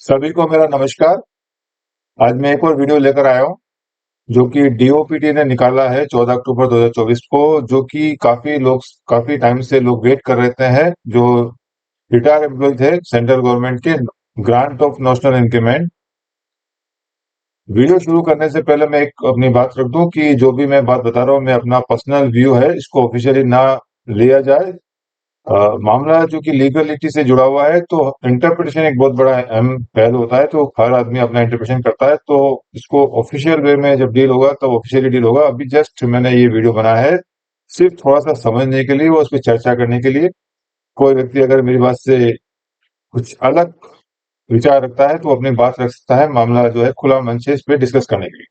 सभी को मेरा नमस्कार। आज मैं एक और वीडियो लेकर आया हूँ जो कि डीओपीटी ने निकाला है 14 अक्टूबर 2024 को, जो कि काफी टाइम से लोग वेट कर रहे हैं। जो रिटायर एम्प्लॉय थे सेंट्रल गवर्नमेंट के, grant of national increment. Video शुरू करने से पहले मैं एक अपनी बात रख दूं कि जो भी मैं बात बता रहा हूँ मैं अपना पर्सनल व्यू है, इसको ऑफिशियली ना लिया जाए। मामला जो कि लीगलिटी से जुड़ा हुआ है, तो इंटरप्रिटेशन एक बहुत बड़ा अहम पहलू होता है, तो हर आदमी अपना इंटरप्रिटेशन करता है। तो इसको ऑफिशियल वे में जब डील होगा तब ऑफिशियली डील होगा। अभी जस्ट मैंने ये वीडियो बनाया है सिर्फ थोड़ा सा समझने के लिए और उस पर चर्चा करने के लिए। कोई व्यक्ति अगर मेरी बात से कुछ अलग विचार रखता है तो अपनी बात रख सकता है। मामला जो है खुला मंच है इस पे डिस्कस करने के लिए।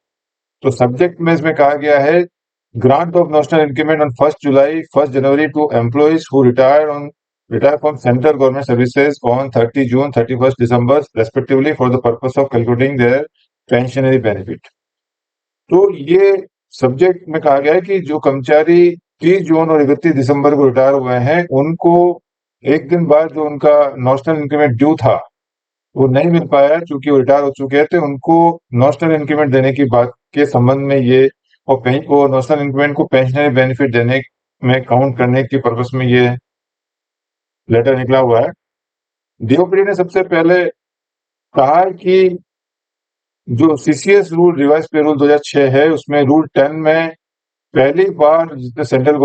तो सब्जेक्ट में इसमें कहा गया है, grant of national increment on 1st July 1st January to employees who retire from central government services on 30 June 31st December respectively for the purpose of calculating their pensionary benefit। तो ये subject में कहा गया है कि जो कर्मचारी 30 जून और 31 दिसंबर को रिटायर हुए हैं, उनको एक दिन बाद जो उनका नेशनल इंक्रीमेंट ड्यू था वो नहीं मिल पाया क्योंकि वो रिटायर हो चुके थे। उनको नेशनल इंक्रीमेंट देने की बात के संबंध में ये, और वो नेशनल इंक्रीमेंट को पेंशनरी बेनिफिट देने में काउंट करने की पर्पस में ये लेटर निकला हुआ है। डीओपीडी ने सबसे पहले कहा है कि जो सीसीएस रूल रिवाइज पे रूल 2006 है, उसमें रूल 10 में पहली बार जितने भी सेंट्रल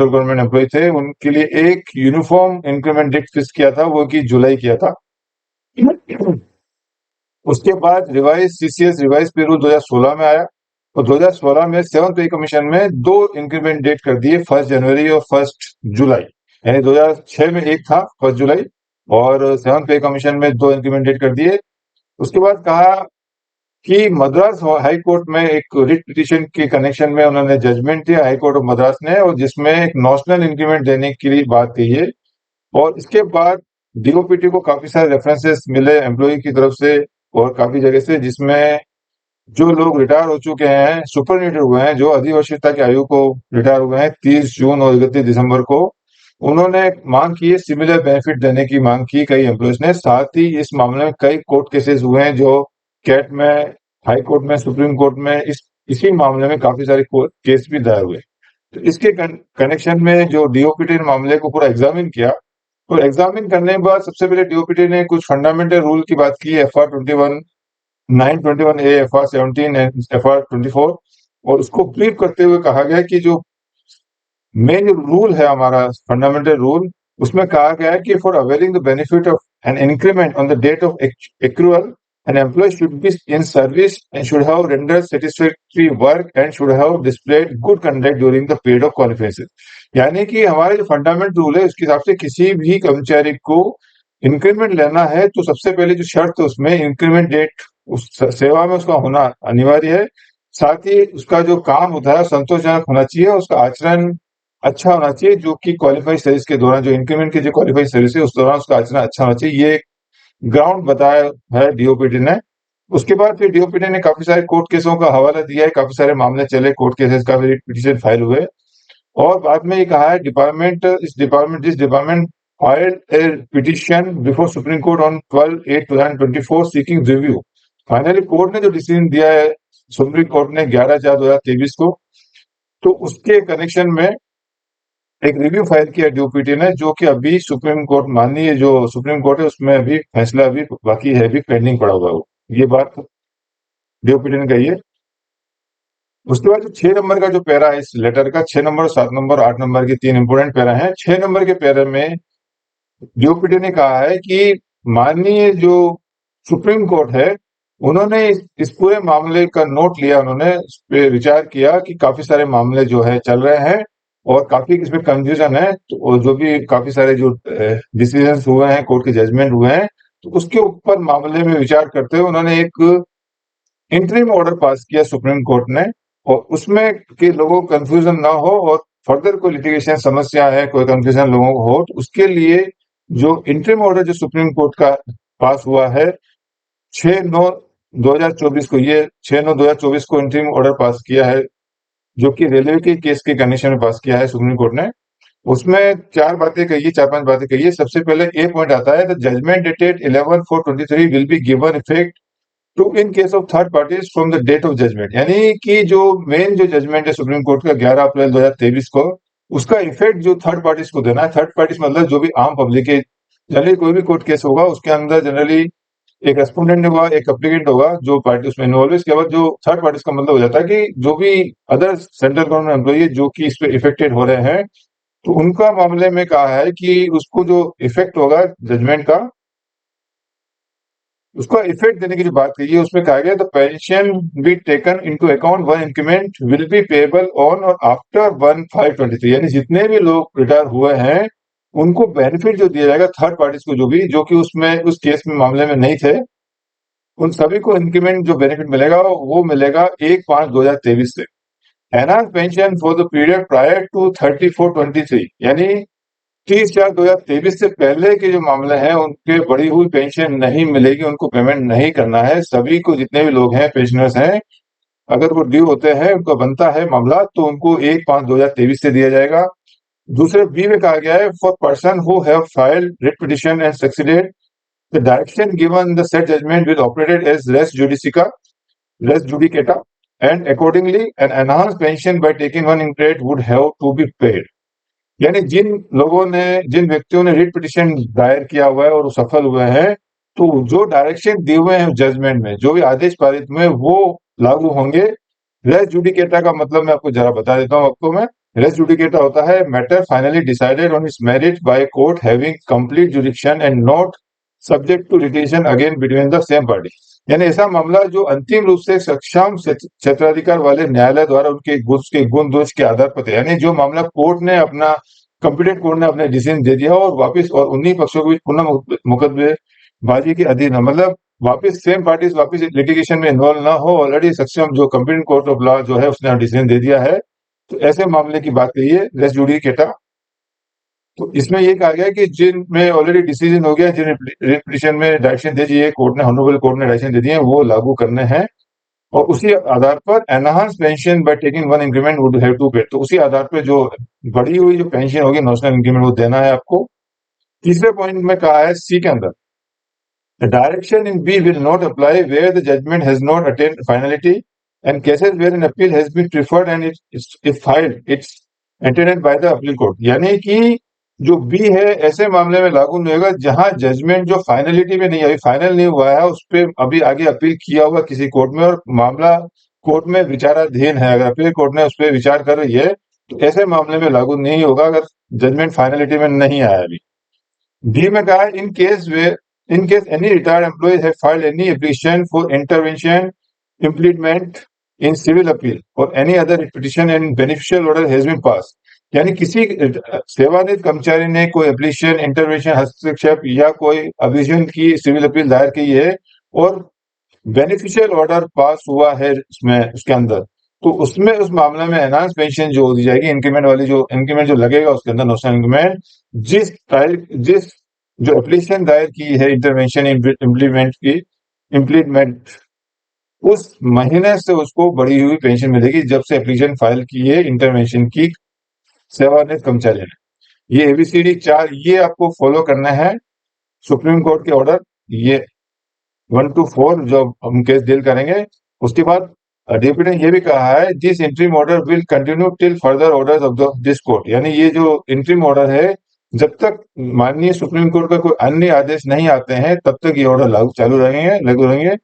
गवर्नमेंट एम्प्लॉय थे उनके लिए एक यूनिफॉर्म इंक्रीमेंट डेट फिक्स किया था, वो कि जुलाई किया था। उसके बाद सीसीएस रिवाइज पे रूल 2016 में आया, और 2016 में 7th पे कमीशन में दो इंक्रीमेंट डेट कर दिए, 1st जनवरी और 1st जुलाई। यानी 2006 में एक था 1st जुलाई, और 7th पे कमीशन में दो इंक्रीमेंट डेट कर दिए। उसके बाद कहा कि मद्रास हाई कोर्ट में एक रिट पिटीशन के कनेक्शन में उन्होंने जजमेंट दिया, हाई कोर्ट ऑफ मद्रास ने, और जिसमें एक नेशनल इंक्रीमेंट देने के लिए बात कही है। और इसके बाद डीओपीटी को काफी सारे रेफरेंसेस मिले एम्प्लॉय की तरफ से और काफी जगह से, जिसमें जो लोग रिटायर हो चुके हैं, सुपरन्यूटेड हुए हैं, जो अधिवर्षीयता की आयु को रिटायर हुए हैं 30 जून और 31 दिसंबर को, उन्होंने मांग की है सिमिलर बेनिफिट देने की मांग की कई एम्प्लॉयज ने। साथ ही इस मामले में कई कोर्ट केसेस हुए हैं, जो कैट में, हाई कोर्ट में, सुप्रीम कोर्ट में, इसी मामले में काफी सारे केस भी दायर हुए। तो इसके कनेक्शन में जो डीओपीटी ने मामले को पूरा एग्जामिन किया, तो एग्जामिन करने के बाद सबसे पहले डीओपीटी ने कुछ फंडामेंटल रूल की बात की, FR 21, 921A, FR 17 and FR 24, और उसको ब्रीफ करते हुए कहा गया कि जो मेन रूल है हमारा फंडामेंटल रूल, उसमें कहा गया है कि for availing the benefit of an increment on the date of accrual, an employee should be in service and should have rendered satisfactory work and should have displayed good conduct during the period of qualification। यानी कि हमारे जो fundamental rule है उसके हिसाब से किसी भी कर्मचारी को इंक्रीमेंट लेना है तो सबसे पहले जो शर्त है उसमें इंक्रीमेंट डेट उस सेवा में उसका होना अनिवार्य है। साथ ही उसका जो काम होता है संतोषजनक होना चाहिए, उसका आचरण अच्छा होना चाहिए, जो कि क्वालिफाइड सर्विस के दौरान, जो इंक्रीमेंट की जो क्वालिफाइड सर्विस है उस दौरान उसका आचरण अच्छा होना चाहिए। ये ग्राउंड बताया है डीओपीटी ने। उसके बाद फिर डीओपीटी ने काफी सारे कोर्ट केसों का हवाला दिया है, काफी सारे मामले चले, कोर्ट केसेस का भी पिटीशन फाइल हुए, और बाद में ये कहा है this department filed a petition before Supreme Court on 12/8/2024 seeking review। Finally court ने जो डिसीजन दिया है, सुप्रीम कोर्ट ने 11/4/2023 को, तो उसके कनेक्शन में एक रिव्यू फाइल किया डीओपीटी ने, जो कि अभी सुप्रीम कोर्ट, माननीय जो सुप्रीम कोर्ट है उसमें अभी फैसला अभी बाकी है, अभी पेंडिंग पड़ा हुआ है। ये बात डीओपीटी ने कही है। उसके बाद जो 6 नंबर का जो पैरा है इस लेटर का, 6 नंबर, 7 नंबर, 8 नंबर के 3 इंपोर्टेंट पैरा हैं। 6 नंबर के पैरे में डीओपीटी ने कहा है कि माननीय जो सुप्रीम कोर्ट है उन्होंने इस पूरे मामले का नोट लिया, उन्होंने इस पे विचार किया कि काफी सारे मामले जो है चल रहे हैं और काफी इसमें कंफ्यूजन है, तो जो भी काफी सारे जो डिसीजन हुए हैं, कोर्ट के जजमेंट हुए हैं, तो उसके ऊपर मामले में विचार करते हुए उन्होंने एक इंटरिम ऑर्डर पास किया सुप्रीम कोर्ट ने, और उसमें कि लोगों को कंफ्यूजन ना हो और फर्दर कोई लिटिगेशन समस्या है, कोई कंफ्यूजन लोगों को हो, तो उसके लिए जो इंटरिम ऑर्डर जो सुप्रीम कोर्ट का पास हुआ है 6/9/2024 को, ये 6/9/2024 को इंटरिम ऑर्डर पास किया है, जो कि रेलवे के केस के कंडीशन में पास किया है सुप्रीम कोर्ट ने। उसमें 4 बातें कही है, 4-5 बातें कही है। सबसे पहले ए पॉइंट आता है, the judgment dated 11/4/23 will be given effect to in case of third parties from the date of judgment. यानी कि जो मेन जो जजमेंट है सुप्रीम कोर्ट का 11 अप्रैल 2023 को, उसका इफेक्ट जो थर्ड पार्टीज को देना है, थर्ड पार्टीज मतलब जो भी आम पब्लिक है, जनरली कोई भी कोर्ट केस होगा उसके अंदर जनरली एक रेस्पोंडेंट होगा, एक अप्लीकेंट होगा, जो पार्टी उसमें इन्वॉल्व है। इसके बाद जो थर्ड पार्टीज का मतलब हो जाता है कि जो भी अदर सेंट्रल गवर्नमेंट एम्प्लॉई जो कि इस पे इफेक्टेड हो रहे हैं, तो उनका मामले में कहा है कि उसको जो इफेक्ट होगा जजमेंट का, उसका इफेक्ट देने की जो बात कही है उसमें कहा गया the pension be taken into account one increment will be payable on और आफ्टर 1/5/23। यानी जितने भी लोग रिटायर हुए हैं उनको बेनिफिट जो दिया जाएगा थर्ड पार्टीज को, जो कि उसमें उस केस में मामले में नहीं थे, उन सभी को इंक्रीमेंट जो बेनिफिट मिलेगा वो मिलेगा 1/5/2023 से। Enhance pension for the period prior to 34/23, यानी 30/4/2023 से पहले के जो मामले हैं उनके बढ़ी हुई पेंशन नहीं मिलेगी, उनको पेमेंट नहीं करना है। सभी को जितने भी लोग हैं पेंशनर्स हैं, अगर वो ड्यू होते हैं, उनका बनता है मामला, तो उनको 1/5/2023 से दिया जाएगा। दूसरे बी में कहा गया है for person who have filed writ petition and succeeded the direction given the set judgement will operated as res judicata and accordingly an enhance pension by taking one increment would have to be paid. यानी जिन व्यक्तियों ने writ petition दायर किया हुआ है और वो सफल हुए हैं, तो जो डायरेक्शन दिए हुए हैं जजमेंट में, जो भी आदेश पारित में, वो लागू होंगे। रेस जुडिकेटा का मतलब मैं आपको जरा बता देता हूँ आपको मैं। रेस जुडिकेटा होता है matter finally decided on its merit by court having complete jurisdiction and not subject to litigation again between the same party. यानी ऐसा मामला जो अंतिम रूप से सक्षम क्षेत्राधिकार वाले न्यायालय द्वारा उसके गुण दोष के आधार पर, यानी जो मामला कोर्ट ने अपना कंप्यूटेड कोर्ट ने अपने डिसीजन दे दिया और वापस, और उन्हीं पक्षों के बीच पुनः मुकदमेबाजी के अधीन है, मतलब वापस सेम पार्टीज वापस लिटिगेशन में इन्वॉल्व ना हो, ऑलरेडी सक्षम जो कंप्यूटेड कोर्ट ऑफ लॉ जो है उसने डिसीजन दे दिया है, तो ऐसे मामले की बात कही है रेस जुडिकेटा। तो इसमें ये कहा गया है कि जिनमें ऑलरेडी डिसीजन हो गया, जिन पिटिशन में डायरेक्शन दे दी है कोर्ट ने, ऑनरेबल कोर्ट ने डायरेक्शन दे दिए हैं, वो लागू करने हैं। और उसी आधार पर enhance pension by taking one increment would have to pay, तो उसी आधार पर जो बढ़ी हुई जो पेंशन होगी नॉशनल इंक्रीमेंट वो देना है आपको। तीसरे पॉइंट में कहा है सी के अंदर, the direction in B will not apply where the judgment has not attained finality and cases where an appeal has been preferred and if filed its entertained by the appeal court. यानी कि जो B है ऐसे मामले में लागू नहीं होगा जहां जजमेंट जो फाइनलिटी में नहीं, अभी फाइनल नहीं हुआ है, उस पर अभी आगे अपील किया हुआ किसी कोर्ट में और मामला कोर्ट में विचाराधीन है, अगर अपील कोर्ट ने उस पर विचार कर रही है, तो ऐसे मामले में लागू नहीं होगा अगर जजमेंट फाइनलिटी में नहीं आया अभी। डी में कहा है in case any retired employ have filed any application for intervention impleadment in civil appeal और any other petition and beneficial order has been pass. यानी किसी सेवानिवृत्त कर्मचारी ने कोई एप्लीकेशन, इंटरवेंशन, हस्तक्षेप या कोई अभियोजन की सिविल अपील दायर की है और बेनिफिशियल ऑर्डर पास हुआ है उसमें, उसके अंदर, तो उसमें उस मामले में एनहांस पेंशन जो दी जाएगी, इंक्रीमेंट वाली जो इंक्रीमेंट जो लगेगा उसके अंदर नॉशनल इंक्रीमेंट, जिस जो एप्लीकेशन दायर की है इंटरवेंशन इम्प्लीमेंट उस महीने से उसको बढ़ी हुई पेंशन मिलेगी जब से एप्लीकेशन फाइल की है इंटरवेंशन की सेवानिवृत्त कर्मचारी ने। ये एबीसीडी 4 ये आपको फॉलो करना है सुप्रीम कोर्ट के ऑर्डर, ये 1 to 4 जो हम केस डील करेंगे। उसके बाद डिप्टी ने ये भी कहा है this interim order will continue till further orders of this court. यानी ये जो इंटरिम ऑर्डर है, जब तक माननीय सुप्रीम कोर्ट का कोई अन्य आदेश नहीं आते हैं तब तक ये ऑर्डर लागू रहेंगे।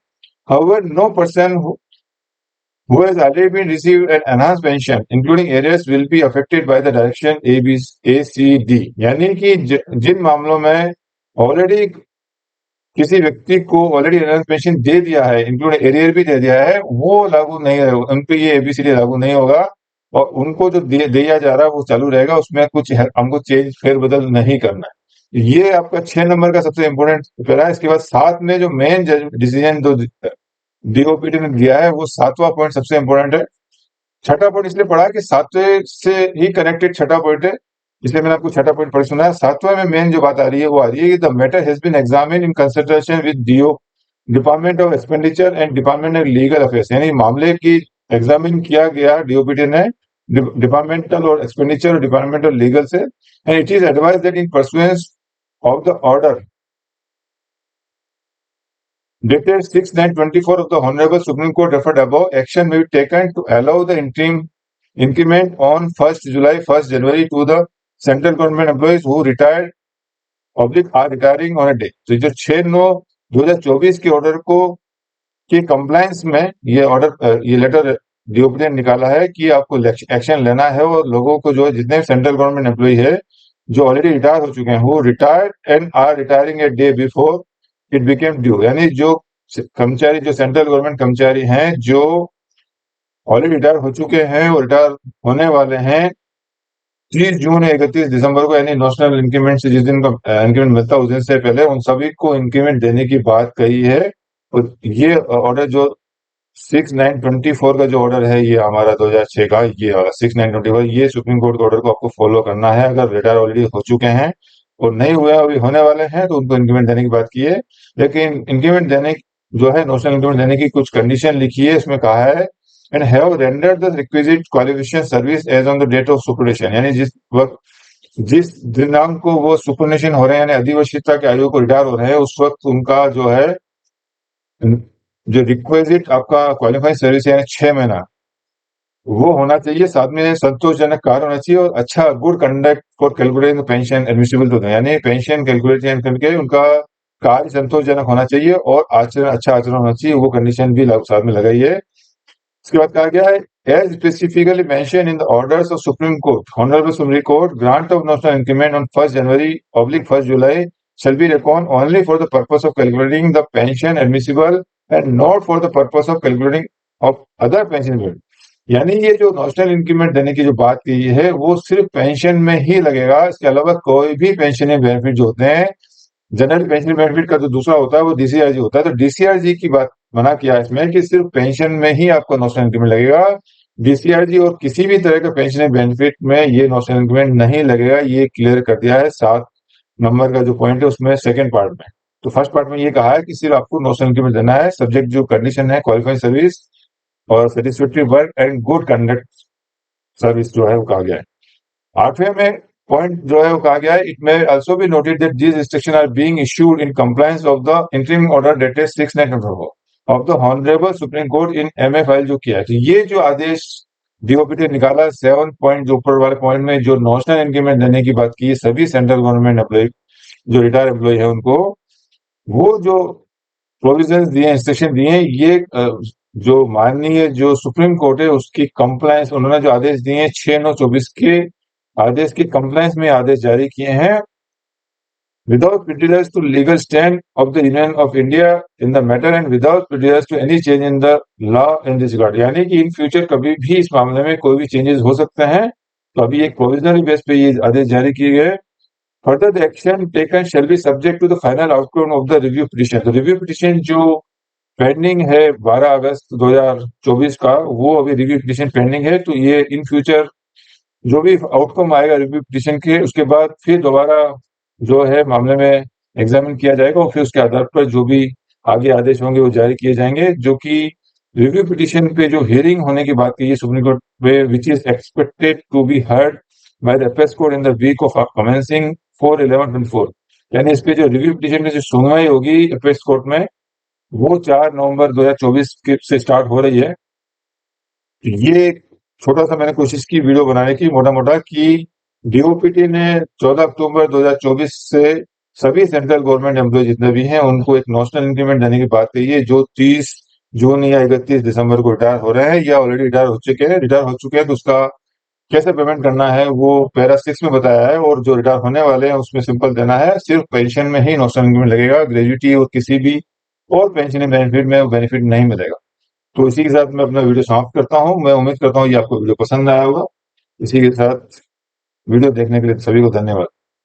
However, no person who has already been received an enhanced pension, including arrears, will be affected by the direction ACD। यानी कि जिन मामलों में ऑलरेडी किसी व्यक्ति को ऑलरेडी एनहांस पेंशन दे दिया है, इंक्लूडिंग एरियर भी दे दिया है, वो लागू नहीं है, उन पे ये एबीसीडी लागू नहीं होगा और उनको जो दिया जा रहा है वो चालू रहेगा, उसमें कुछ हमको चेंज फेरबदल नहीं करना है। ये आपका 6 नंबर का सबसे इंपोर्टेंट पैरा है। इसके बाद 7 में जो मेन डिसीजन जो डीओपीटी ने दिया है वो 7वां पॉइंट सबसे इंपोर्टेंट है। छठा पॉइंट इसलिए पढ़ा कि 7वें से ही कनेक्टेड छठा पॉइंट है, इसलिए मैंने आपको छठा पॉइंट पढ़ सुना है। 7वां में मेन जो बात आ रही है वो आ रही है कि the matter has been examined in consultation with DO department of expenditure and department of legal affairs. यानी मामले की एग्जामिन किया गया डीओपीटी ने डिपार्टमेंटल और एक्सपेंडिचर और डिपार्टमेंटल लीगल से, and it is advise that in pursuance of the order dated 6/9/24 of the Honorable Supreme Court referred above, action may be taken to allow the interim increment on 1st July, 1st January to the central government employees who retired oblique are retiring on a day. तो जो 6/9/2024 के order को के compliance में ये order ये letter DOP ने निकाला है कि आपको एक्शन लेना है और लोगों को जो जितने सेंट्रल गवर्नमेंट एम्प्लॉई है जो ऑलरेडी रिटायर हो चुके हैं, वो retired and are retiring a day before it became due, यानी जो कर्मचारी जो सेंट्रल गवर्नमेंट कर्मचारी हैं जो ऑलरेडी रिटायर हो चुके हैं और रिटायर होने वाले हैं 30 जून या 31 दिसंबर को, यानी नेशनल इंक्रीमेंट से जिस दिन का इंक्रीमेंट मिलता है उस दिन से पहले उन सभी को इंक्रीमेंट देने की बात कही है। और ये ऑर्डर जो 6/9/24 का जो ऑर्डर है ये हमारा 2006 का ये वाला 6/9/24 ये सुप्रीम कोर्ट के ऑर्डर को आपको फॉलो करना है। अगर रिटायर ऑलरेडी हो चुके हैं और नहीं हुए अभी होने वाले हैं तो उनको इंक्रीमेंट देने की बात की है। लेकिन इंक्रीमेंट देने जो है नेशनल इंक्रीमेंट देने की कुछ कंडीशन लिखी है, इसमें कहा है and have rendered the requisite qualification service as on the date of superannuation, यानी जिस दिनांक को वो सुपरनेशन हो रहे हैं यानी अधिवशीयता के आयु को रिटायर हो रहे हैं उस वक्त उनका जो है जो रिक्विजिट आपका क्वालिफाइड सर्विस यानी 6 महीना वो होना चाहिए, साथ में संतोषजनक कार्य होना चाहिए और अच्छा good conduct for calculating pension admissible to, यानी पेंशन कैलकुलेट करके उनका कार्य संतोषजनक होना चाहिए और आचरण अच्छा आचरण होना चाहिए, वो कंडीशन भी साथ में लगाई है। इसके बाद कहा गया है as specifically mention in the orders of supreme court, honourable supreme court grant of national increment on 1st January / 1st July shall be reckoned only for the purpose of calculating the pension admissible and not for the purpose of calculating of other pension benefit, यानी ये जो national increment देने की जो बात की है वो सिर्फ पेंशन में ही लगेगा, इसके अलावा कोई भी पेंशन बेनिफिट जो होते हैं जनरल पेंशन बेनिफिट का जो दूसरा होता है वो डीसीआरजी होता है, तो डीसीआरजी की बात मना किया इसमें कि सिर्फ पेंशन में ही आपको नेशनल इंक्रीमेंट लगेगा, डीसीआरजी और किसी भी तरह का पेंशन बेनिफिट में ये नेशनल इंक्रीमेंट नहीं लगेगा। ये क्लियर कर दिया है 7 नंबर का जो पॉइंट है उसमें सेकंड पार्ट में। तो फर्स्ट पार्ट में ये कहा है कि सिर्फ आपको नेशनल इंक्रीमेंट देना है सब्जेक्ट जो कंडीशन है क्वालिफाइड सर्विस और satisfactory work and good conduct service जो है वो कहा गया है। 8वें में पॉइंट जो है वो कहा गया है it may also be noted that these restriction are being issued in compliance of the interim order dated 6/9/24 of the honourable supreme court in MA file जो किया है। तो ये जो आदेश डीओपीटी निकाला 7 पॉइंट जो ऊपर वाले पॉइंट में जो नेशनल इंक्रीमेंट देने की बात की है सभी सेंट्रल गवर्नमेंट एम्प्लॉय जो रिटायर एम्प्लॉय है उनको, वो जो प्रोविजन दिए इंस्ट्रक्शन दिए ये जो माननीय जो सुप्रीम कोर्ट है उसकी कंप्लायंस उन्होंने जो आदेश दिए 6/9/24 के आदेश की कंप्लायंस में आदेश जारी किए हैं without prejudice to legal stand of the Union of India in the matter and without prejudice to any change in the law in this regard, यानी कि इन फ्यूचर कभी भी इस मामले में कोई भी चेंजेस हो सकते हैं। तो अभी एक प्रोविजनल बेस पे ये आदेश जारी किए गए। Further the action taken shall be subject to the final outcome of the review petition. तो रिव्यू पिटिशन जो पेंडिंग है 12 अगस्त 2024 का वो अभी रिव्यू पिटिशन पेंडिंग है, तो ये इन फ्यूचर जो भी आउटकम आएगा रिव्यू पिटिशन के उसके बाद फिर दोबारा जो है मामले में एग्जामिन किया जाएगा और फिर उसके आधार पर जो भी आगे आदेश होंगे वो जारी किए जाएंगे। जो कि रिव्यू पिटिशन पे जो हियरिंग होने की बात की है सुप्रीम कोर्ट में which is expected to be heard by the apex court in the week of commencing 4/11/24, यानी इस पे जो रिव्यू पिटिशन की जो सुनवाई होगी अपेक्स कोर्ट में वो 4 नवंबर 2024 से स्टार्ट हो रही है। ये छोटा सा मैंने कोशिश की वीडियो बनाने की मोटा मोटा कि डीओपीटी ने 14 अक्टूबर 2024 से सभी सेंट्रल गवर्नमेंट एम्प्लॉय जितने भी हैं उनको एक नेशनल इंक्रीमेंट देने की बात कही है जो 30 जून या 31 दिसंबर को रिटायर हो रहे हैं या ऑलरेडी रिटायर हो चुके हैं तो उसका कैसे पेमेंट करना है वो पैरा 6 में बताया है। और जो रिटायर होने वाले हैं उसमें सिंपल देना है, सिर्फ पेंशन में ही नेशनल इंक्रीमेंट लगेगा, ग्रेजुटी और किसी भी और पेंशन बेनिफिट में बेनिफिट नहीं मिलेगा। तो इसी के साथ मैं अपना वीडियो समाप्त करता हूँ। मैं उम्मीद करता हूँ ये आपको वीडियो पसंद आया होगा। इसी के साथ वीडियो देखने के लिए सभी को धन्यवाद।